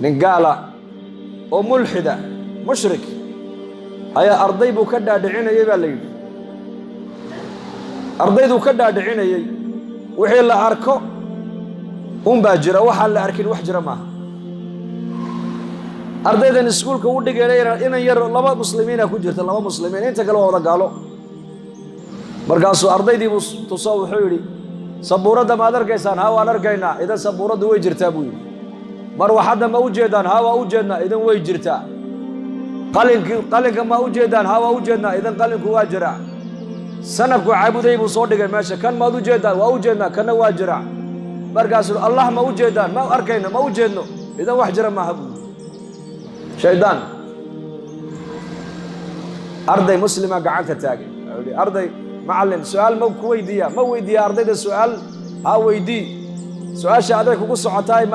نقالة وملحدة مشرك هيا أرضي بكدا دعينا يبالي أرضي بكدا دعينا وحي الله أركو باجرة وحال أركين وحجرة معه أرضي ذا نسكولك ودك إنا ير لما مسلمين كجرت لما مسلمين أنت قالوا ولا قالوا مرقاسو أرضي دي تصاوي حيولي سبورة دا ما درقيسان هاو أنرقينا إذا سبورة دو ويجرتا بوي مروحة دا ما وجدان هاو أوجدنا إذا ويجرتا قلنك ما وجدان هاو أوجدنا إذا قلنك واجرع سنبكو عابدي بصودك ماشا كان ما وجدان وأوجدنا كان واجرع مرقاسو الله ما وجدان ما أركينا ما وجدنا إذا وحجر ما هبو شيطان أرضي مسلمة قاعدة تاقي أرضي معلم سؤال مو ويديا أرضي ده سؤال ها ويدي سؤال شادك وقص عتاي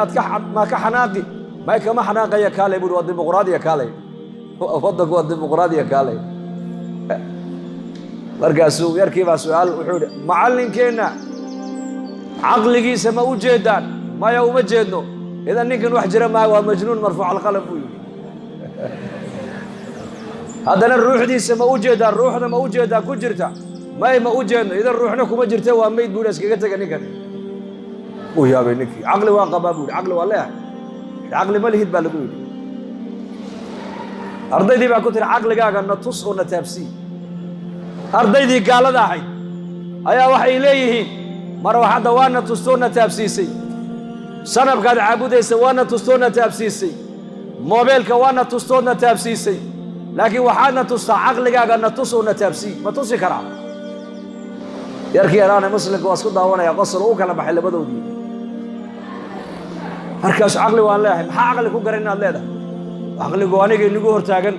ما كحناقي ما كما حناقي يا كالي بقول الديمقراطية يا كالي أفضل قوة الديمقراطية يا كالي مرقاسو يركب سؤال وحول معلم كينا عقلي سما وجدان ما يوم جدنو إذا نيكن وحجر ما هو مجنون مرفوع على القلم هذا الروح دي سما وجدان روحنا ما وجدان كجرتا ما وجدنا إذا روحنا كم جرتا واميد بولس كجرتا نيكن ويا بينك عقل واقبا بول عقل ولا عقل ما لهيد بالبول أرضي دي بكتر عقل جاك نتص ونتابسي أرضي دي قال ذا حي أيا وحي إليه مروحة دوانا تستونا تابسيسي سنب قاعد عبودي سوانا تستونا تابسيسي موبيل كوانا تستونا تابسيسي لكن وحانا تستا عقل جاك نتصونا تابسي ما توصي كرام يركي أنا مسلك واسكت دوانا يقصر وكلا محل بدو دي هركاش عقلي والله ما عقلي كو قرينا الله ده عقلي وانيga inagu hortaagan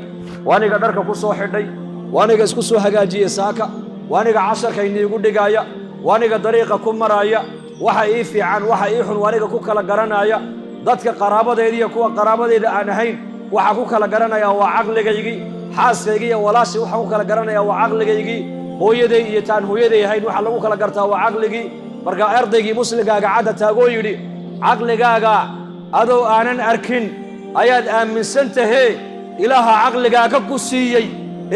waaniga dharka ku soo xidhay waaniga isku soo hagaajiye saaka waaniga casharka inagu dhigaya waaniga dariiqa ku maraya waxa ii fiican waxa ii xun waaniga ku kala garanaya dadka qaraabadeeda iyo kuwa qaraabadeeda aan ahayn waxa ku kala garanaya waa caqligaygii xaaskayga iyo walaashi waxa ku kala garanaya waa caqligaygii hooyaday iyo taan hooyaday ahayn waxa lagu kala gartaa waa caqligii marka ardaygii muslimkaaga cad taagoo yiri caqligaaga adoo aanan arkin ayaad aaminsantahay ilaaha caqligaaga ku siiyay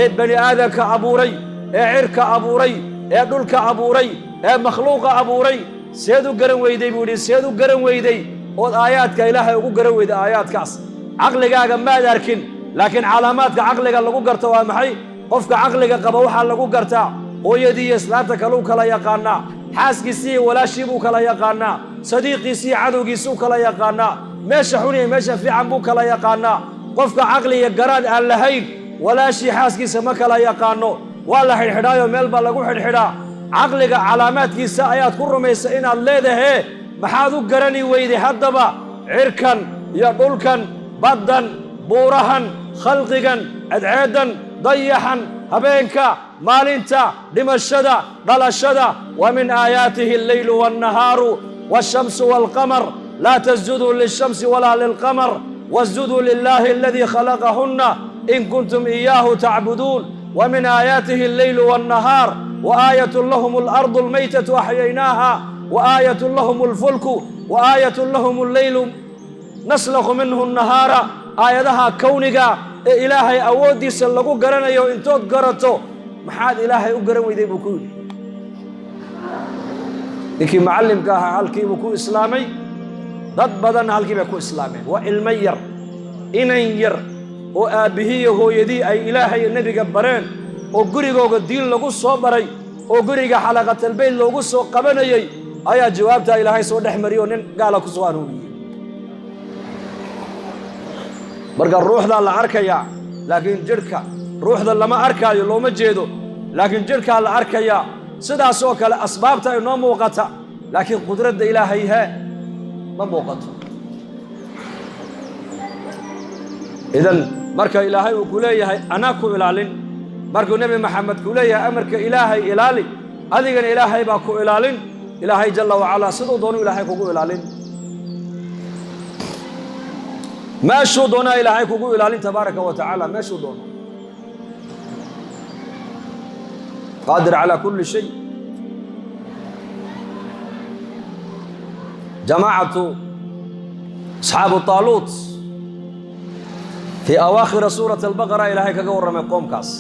ee bani aadamka abuuray ee cirka abuuray ee dhulka abuuray ee makhluuqa abuuray seedu garan weyday buu yiri seedu garan weyday oo aayaadka ilaahay ugu garan weyday aayaadkaas caqligaaga ma arkin laakiin calaamaadka caqliga lagu garto waa maxay qofka caqliga qaba waxa lagu gartaa hooyadii islaanta kala yaqaana xaaskiisii walaashii buu kala yaqaana sadiiqiisii cadowgiisii kala yaqaana meesha xun iyo meesha fiican buu kala yaqaana qofka caqliga garaad aan lahayn walaashii xaaskiisa ma kala yaqaano waa la xidhxidhaayo meel baa lagu xidhxidhaa caqliga calaamaadkiisa ayaad ku rumaysa inaad leedahay maxaad u garani weyday haddaba cirkan iyo dhulkan baddan buurahan khalqigan cadceedan dayaxan habeenka maalinta dhimashada dhalashada wa min aayaatihi al-laylu wan-nahaaru wash-shamsu wal-qamar la tasjudu lish-shamsi wala lil-qamar wasjudu lillahi alladhi khalaqahunna in kuntum iyyahu ta'budun wa min aayaatihi al-laylu wan-nahaar wa aayatun lahum al-ardu al-maytatu ahyaynaha wa aayatun lahum al-fulku wa aayatun lahum al-laylu naslakhu minhu an-nahaara aayadaha kawniga ee ilaahay awoodiisa lagu garanayo intood garato maxaad ilaahay u garan weyday buu ku yiri ninkii macallimka ahaa halkii buu ku islaamay dad badan halkii bay ku islaameen waa ilmo yar inan yar oo aabihiiyo hooyadii ay ilaahay iyo nabiga bareen oo gurigooga diin lagu soo baray oo guriga xalaqatul bayt loogu soo qabanayay ayaa jawaabta ilaahay soo dhexmariyo nin gaala ku soo arooriyay marka ruuxda la arkaya laakiin jirka ruuxda lama arkaayo looma jeedo laakiin jirka la arkaya sidaas oo kale asbaabta ay noo muuqata laakiin qudradda ilaahay ma muuqato idan marka ilaahay uu ku leeyahay ana ku ilaalin markuu nabi maxamed ku leeyahay amarka ilaahay ilaali adigana ilaahay baa ku ilaalin ilaahay jalla wa ala sidoo doono ilaahay kugu ilaalin ما شو دونا إلهي كوكو إلالين تبارك وتعالى ما شو دونا قادر على كل شيء جماعة asxaabu taaluut fii awaakhira suurati albaqara ilaahay kaga warramay qoomkaas.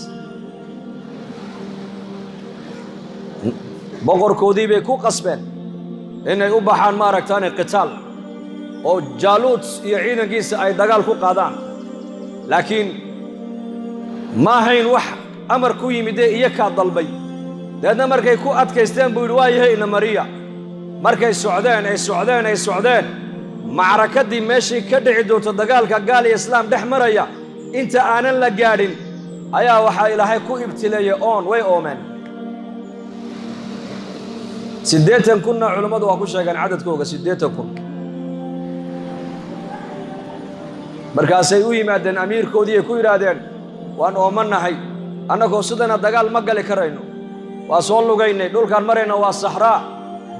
boqorkoodii bay ku qasbeen inay u baxaan maaragtaane qitaal oo jaaluut iyo ciidankiisa ay dagaal ku qaadaan, laakiin ma ahayn wax amar ku yimidee iyo kaa dalbay. deedna markay ku adkaysteen buu yidhi waa yahay ina mariya. markay socdeen macrakadii meeshii ka dhici doonto dagaalka gaal iyo islaam dhex maraya inta aanan la gaadhin ayaa waxaa ilaahay ku ibtileeyey way oomeen. 80 kunna culammadu waa ku sheegeen cadadkooga 80 kun. markaasay u yimaadeen amiirkoodii ay ku yidhaahdeen waan oomanahay, annagoo sidana dagaal ma gali karayno, waa soo lugaynay, dhulkaan marayna waa saxraa,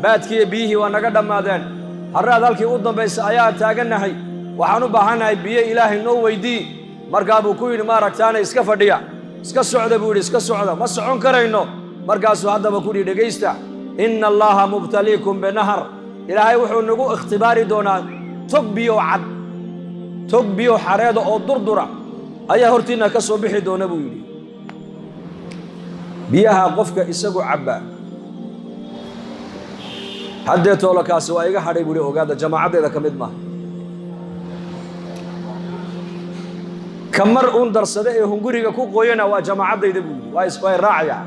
baadkii iyo biyihii waa naga dhammaadeen, harraad halkii u dambaysa ayaa taagannahay, waxaan u baahannahay biyo ilaahay noo weydii. markaa buu ku yidhi maaragtaane iska fadhiya, iska socda buu yidhi, iska socda, ma socon karayno. markaasuu haddaba ku yidhi dhegaysta, inna allaha mubtaliikum binahar, ilaahay wuxuu nagu ikhtibaari doonaa tog biyo cad, tog biyo xareeda oo durdura ayaa hortiinna ka soo bixi doona buu yidhi. biyaha qofka isagu cabbaa haddee toolakaasi waa iga hadhay buu yidhi, ogaada jamaacaddeeda ka mid maaha. ka mar uun darsada ee hunguriga ku qoyana waa jamaacaddayda buu yidhi, way raacaya.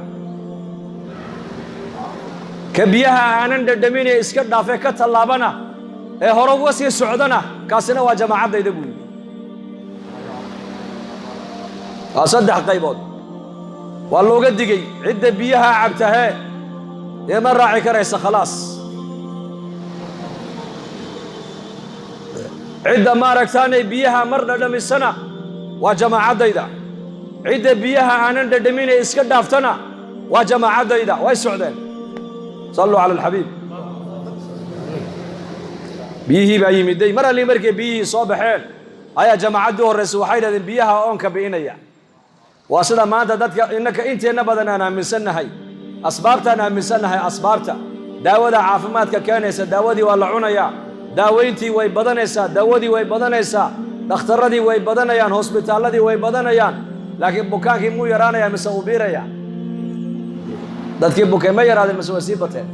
ka biyaha aanan dhadhaminee iska dhaafee ka tallaabana ee hore uga sii socdana kaasina waa jamaacaddayda buu yidhi. waa 3 qaybood. waa looga digey cidda biyaha cabtahee ee ma raaci karaysa khalaas. cidda maaragtaanay biyaha mar dhadhamisana waa jamaacaddayda. cidda biyaha aanan dhadhaminee iska dhaaftana waa jamaacaddayda. way socdeen. صلوا على الحبيب. biyihii baa yimiday mar allii markay biyihii soo baxeen ayaa jamaacaddii horraysa waxay yidhahdeen biyaha oonka bi'inaya. waa sida maanta dadka innaka inteenna badan aan aaminsannahay, asbaabtaan aaminsannahay. asbaabta daawada caafimaadka keenaysa, daawadii waa la cunayaa, daawayntii way badanaysaa, daawadii way badanaysaa, dhakhtarradii way badanayaan, hosbitaalladii way badanayaan, laakiin bukaankii muu yaraanayaa mise uu biirayaa? dadkii bukay ma yaraadeen mise way sii bateen?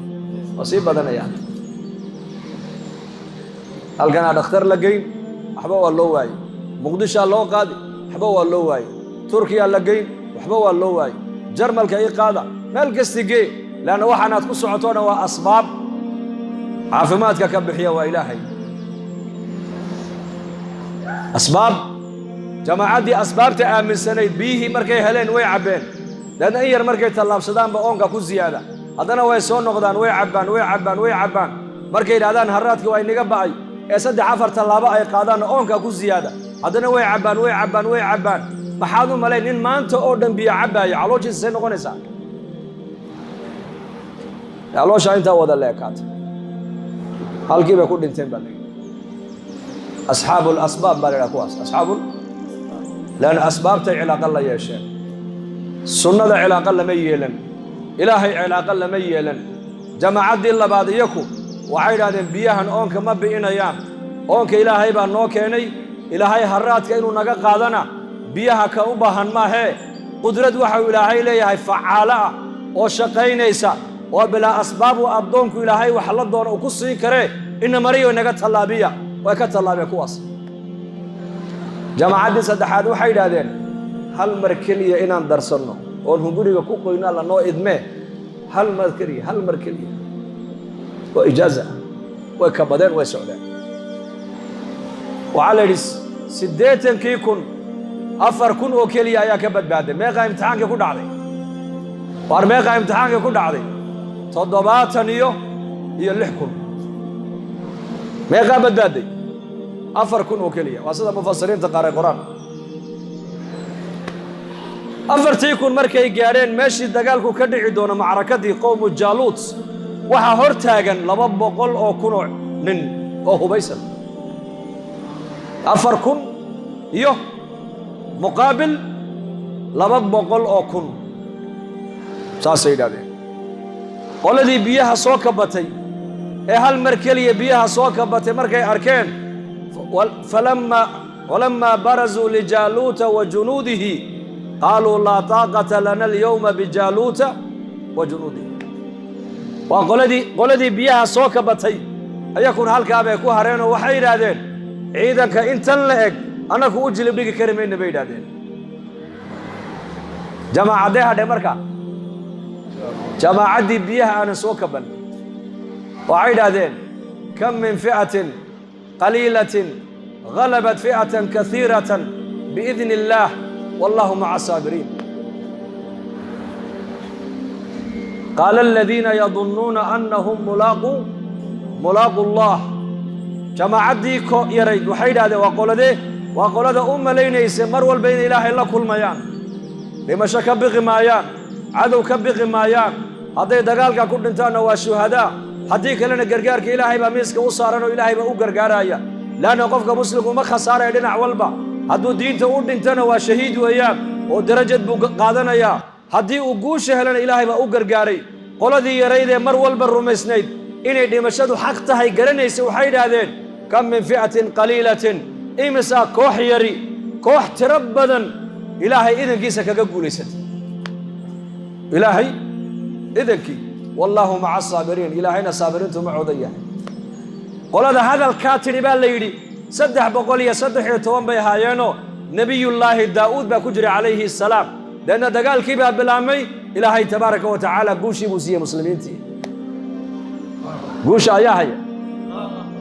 waa sii badanayaan. halkanaa dhakhtar la geyn, waxba waa loo waayey. muqdishaa loo qaadi, waxba waa loo waayey. turkiyaa la geyn, waxba waa loo waayey. jarmalka ii qaada, meel kasti gee, leanna waxaanaad ku socotoona waa asbaab. caafimaadka ka bixiya waa ilaahay. asbaab. jamaacaddii asbaabta aaminsanayd biyihii markay heleen way cabbeen. leanna in yar markay tallaabsadaanba oonka ku ziyaada, haddana way soo noqdaan, way cabbaan. markay yidhahdaan harraadkii waa inaga ba'ay ee 3-4 tallaabo ay qaadaanna oonka ku ziyaada, haddana way cabbaan. maxaad u malayn nin maanta oo dhan biyo cabbaaya calooshiisa say noqonaysaa? caloosha intaa wada leekaata, halkii bay ku dhinteen baa layidhi. asxaabu lasbaab baa la yidhaha kuwaas. leanna asbaabtay cilaaqa la yeesheen. sunnada cilaaqa lama yeelan, ilaahay cilaaqa lama yeelan. jamaacaddii labaad iyaku waxay yidhahdeen biyahan oonka ma bi'inayaan, oonka ilaahay baa noo keenay, ilaahay harraadka inuu naga qaadana biyaha ka u baahan maahee qudrad waxau ilaahay leeyahay facaalo ah oo shaqaynaysa oo bilaa asbaab uu addoonku ilaahay wax la doono uu ku siin karee ina mariyo naga tallaabiya. way ka tallaabeen kuwaas. jamaacaddii saddexaad waxay yidhaahdeen hal mar keliya inaan darsanno oon hunguriga ku qoyno alla noo idmee, hal mar keliya. waa ijaaza. way kabadeen, way socdeen. waxaa la yidhi 80 kun 4 kun oo keliya ayaa ka badbaaday. meeqaa imtixaankii ku dhacday? waar meeqaa imtixaankii ku dhacday? 76 kun. meeqaa badbaaday? 4 kun oo keliya. waa sida mufasiriinta qaar ay qoraan. 4 kun markay gaadheen meeshii dagaalku ka dhici doono macrakadii qowmu jaaluut, waxaa hor taagan 200 oo kun oo nin oo hubaysan. 4 kun iyo muqaabil 200 oo kun. saasay yidhahdeen. qoladii biyaha soo kabatay ee hal mar keliya biyaha soo kabatay markay arkeen ولما برزوا لجالوت وجنوده قالوا لا طاقة لنا اليوم بجالوت وجنوده. وقلدي بيها سوك بطي أيكون هالكابة يكون هرين وحير هذين عيدا كإنتن لأك أنا كو أجل بيك كريمين نبيد هذين جماعة ديها دي مركا جماعة دي بيها أنا سوك بن وعيد هذين كم من فئة قليلة غلبت فئة كثيرة بإذن الله والله مع الصابرين. قال الذين يظنون أنهم ملاقوا الله جماعة دي يريد وحيد هذا وقال ده لين يسمر والبين إله إلا كل ميان لما شك بغمايان عدو كبغمايان هذا دقالك كنت انتانا والشهداء حديك لنا قرقارك إلهي بميسك وصارنا إلهي بقرقارايا لا نقفك مسلم وما خسارة يدنا عوالبا هدو دين تقول انتانا وشهيد وياك ودرجة قادنا يا هدي وقوش هلنا إلهي بقرقاري قول ذي يريد مر والبر رمسنيد إني دي مشهدو حقتها يقرنيس وحيد هذين كم من فئة قليلة إمسا كوح يري كوح تربدا إلهي إذن كيسك قوليست إلهي إذن كي والله مع الصابرين إلهينا صابرين تمعوا ضيّا قول هذا الكاتب بالليلي سدح بقولي سدح يتوان بيهايانو نبي الله داود بكجري عليه السلام لأن دقال كيبا بالعمي إلهي تبارك وتعالى قوشي موسيا مسلمين تي قوش آياهي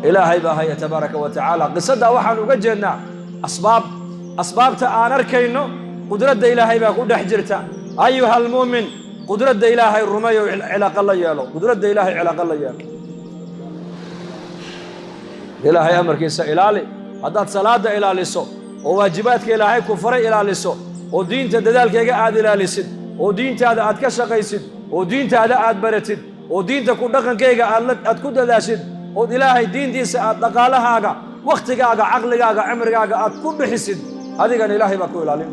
إلهي باهي تبارك وتعالى قصدا وحن وقجنا أسباب تآنر كينو قدرة إلهي باقود حجرتا أيها المؤمن قدرة إلهي الرمي علاق الله يالو قدرة إلهي علاق الله يالو إلهي أمر كيسا إلالي هدات صلاة إلالي سو وواجباتك إلهي كفر إلالي سو ودين تدالك يقعد إلالي سد ودين تهذا أتكشق يسد ودين تهذا أتبرتد ودين تكون دقن كيغا أتكود داشد وإلهي دين دي دقالها وقتك عقلك عمرك أتكون بحسد هذه كان إلهي بكو إلالي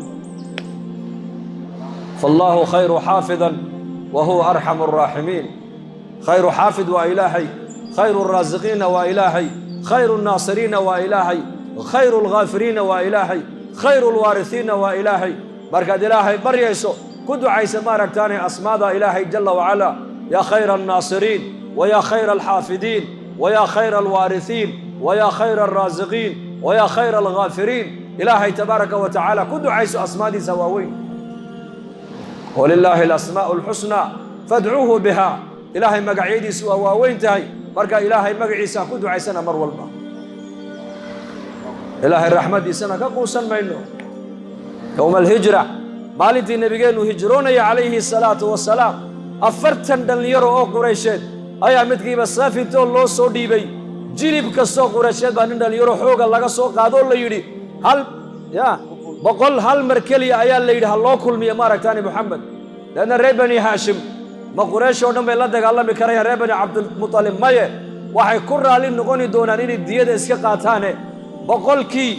فالله خير حافظا وهو أرحم الراحمين خير حافظ وإلهي خير الرازقين وإلهي خير الناصرين وإلهي خير الغافرين وإلهي خير الوارثين وإلهي بركة إلهي بريسو كدو عيسى ماركتاني أسماء إلهي جل وعلا يا خير الناصرين ويا خير الحافظين ويا خير الوارثين ويا خير الرازقين ويا خير الغافرين إلهي تبارك وتعالى كدو عيسى أسماء دي سواوين ولله الأسماء الحسنى فادعوه بها إلهي مقعيدي سوا واوين تهي بركة إلهي مقعيسا كدو عيسانا مر والبا إلهي الرحمة دي سنة كقوسا منه يوم الهجرة مالتي نبيين هجرون عليه الصلاة والسلام أفرتن دليرو أو قريشين أيا متكي بسافي تول لو سو ديبي جيلب كسو قريشين بانين دليرو حوغا لغا سو قادو ليدي هل يا بقول هل مركلي أيا ليدي هل لو كل مية مارك تاني محمد لأن ريبني هاشم ما قريش ودم بلا دقالله بكريه ريبني عبد المطلب مايه waxay ku raali noqoni doonaan in diyada iska qaataan boqolkii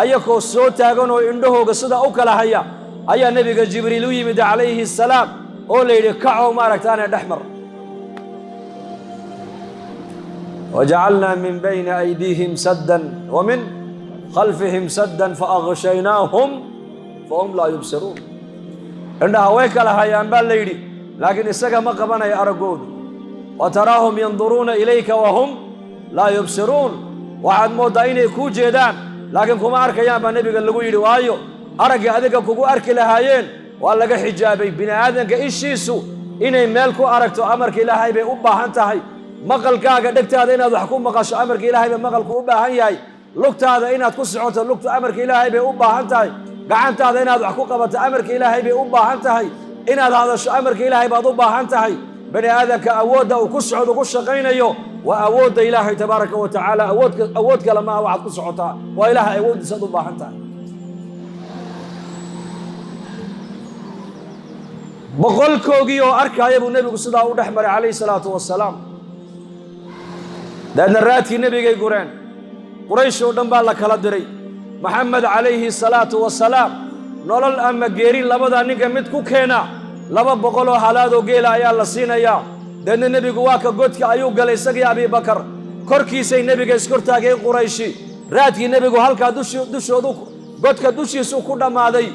ayagoo soo taagan oo indhahooga sida u kala haya ayaa nabiga jibriil u yimid calayhi salaam oo leeyay kaco maaragtaan dhaxmar وجعلنا من بين أيديهم سدا ومن خلفهم سدا فأغشيناهم فهم لا يبصرون عندها ويكلا هيان بالليل لكن السجا ما قبنا يا أرجود وتراهم ينظرون إليك وهم لا يبصرون وعد مودين كوجدان لكن كم أرك يا بنبي قال له يدوايو أرك هذيك كوكو أرك لهاين ولا حجابي بنا هذا كإيشيسو إني مالكو أركتو أمرك إلهي بأبا هنتهي مقل كاغا دكت هذا إن هذا حكومة قاش أمرك إلهي بمقلك أبا هنياي لقت هذا إن تكسعت لقت أمرك إلهي بأبا هنتهي قعنت هذا إن هذا حكومة أمرك إلهي بأبا هنتهي إن هذا أمرك إلهي بأبا هنتهي بني هذا كأود وكسعد وكشقين يو وأود إلهي تبارك وتعالى أودك لما وعد كسعتها وإله أود صد الله هنتهي بقول كوجي وأركا يا أبو النبي صلى الله عليه الصلاة والسلام لأن الراتي النبي يقولون قريش ودم بالك هلا دري محمد عليه الصلاة والسلام نولل أما جيرين لبدا نيجا متكو كينا لبا بقولوا حالادو جيلا يا الله سينا يا لأن النبي جواك قدك أيوب قال يسقي أبي بكر كركي سي النبي يسكرتها جي قريشي raadkii nebigu halkaa dushoodu godka dushiisu ku dhammaaday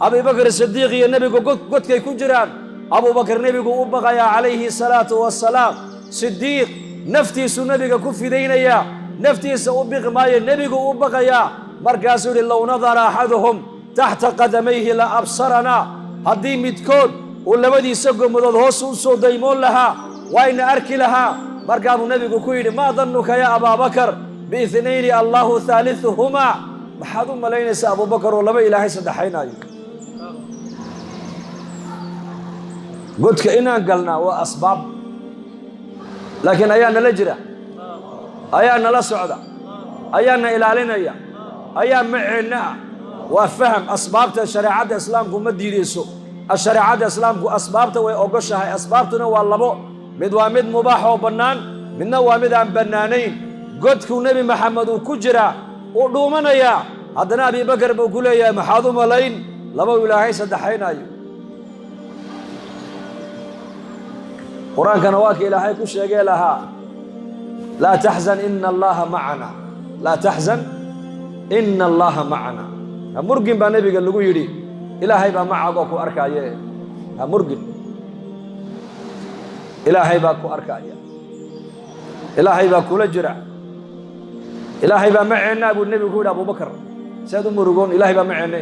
abubakar sidiiq iyo nebigu godkay ku jiraan abubakar nebigu u baqayaa calayhi salaatu wassalaam sidiiq naftiisu nebiga ku fidaynaya naftiisa u biqi maayo nebigu u baqayaa markaasuu yidhi low nadara axaduhum taxta qadamayhi la absaranaa haddii midkood uu labadiisa gomadood hoos u soo daymoon lahaa wayna arki lahaa markaa buu nebigu ku yidhi maa dannuka yaa abaabakar biithnayni allahu haaliuhumaa maxaad u malaynaysaa abubakar oo laba ilaahay saddexaynaayo godka inaan galnaa waa asbaab laakiin ayaa nala jira ayaa nala socda ayaa na ilaalinaya ayaa maceenna ah waa faham asbaabta shareecadda islaamku ma diidayso shareecadda islaamku asbaabta way ogoshahay asbaabtuna waa labo mid waa mid mubaax oo bannaan midna waa mid aan bannaanayn godkuu nebi maxamed uu ku jiraa uu dhuumanayaa haddana abibakar buu ku leeyahay maxaad u malayn laba ilaahay saddexaynaayo qur-aankana waa ka ilaahay ku sheegee lahaa laa taxzan ina allaha macana laa taxzan ina allaha macana ha murgin baa nebiga lagu yidhi ilaahay baa macagoo ku arkaaye ha murgin ilaahay baa ku arkaaya ilaahay baa kula jira ilaahay baa maceennaa buu nebigu ku yidhi abubakar saad u murugoon ilaahay baa maceenne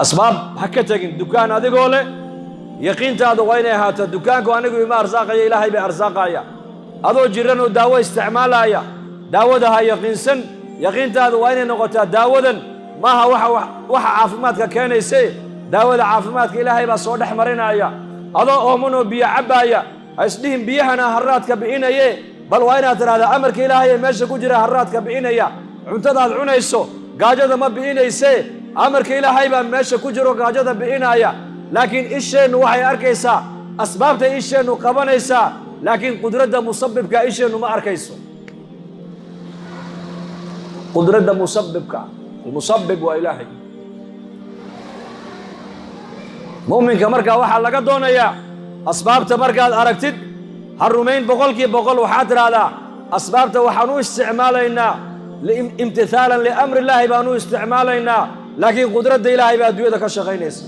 asbaab ha ka tegin dukaan adigoo leh yaqiintaadu waa inay ahaato dukaanku anigu ima arsaaqaya ilaahay bay arsaaqaya adoo jiran oo daawo isticmaalaya daawada ha yaqiinsan yaqiintaadu waa inay noqotaa daawadan maaha waxa caafimaadka keenayse daawada caafimaadka ilaahay baa soo dhex marinaya adoo oomanoo biyo cabbaaya ha isdhihin biyahana harraadka bi'inaye bal waa inaad tidhahdaa amarka ilaahay ee meesha ku jira harraadka bi'inaya cuntadaad cunayso gaajada ma bi'inayse amarka ilaahay baa meesha ku jiro gaajada bi'inaya laakiin isheennu waxay arkaysaa asbaabtay isheennu qabanaysaa laakiin qudradda musabibka isheennu ma arkayso qudradda musabibka almusabib waa ilaahay mu'minka markaa waxaa laga doonayaa asbaabta markaad aragtid ha rumayn 100% waxaad tidhaahdaa asbaabta waxaan u isticmaalaynaa imtithaalan liamri illaahi baan u isticmaalaynaa laakiin qudradda ilaahay baa adduunyada ka shaqaynaysa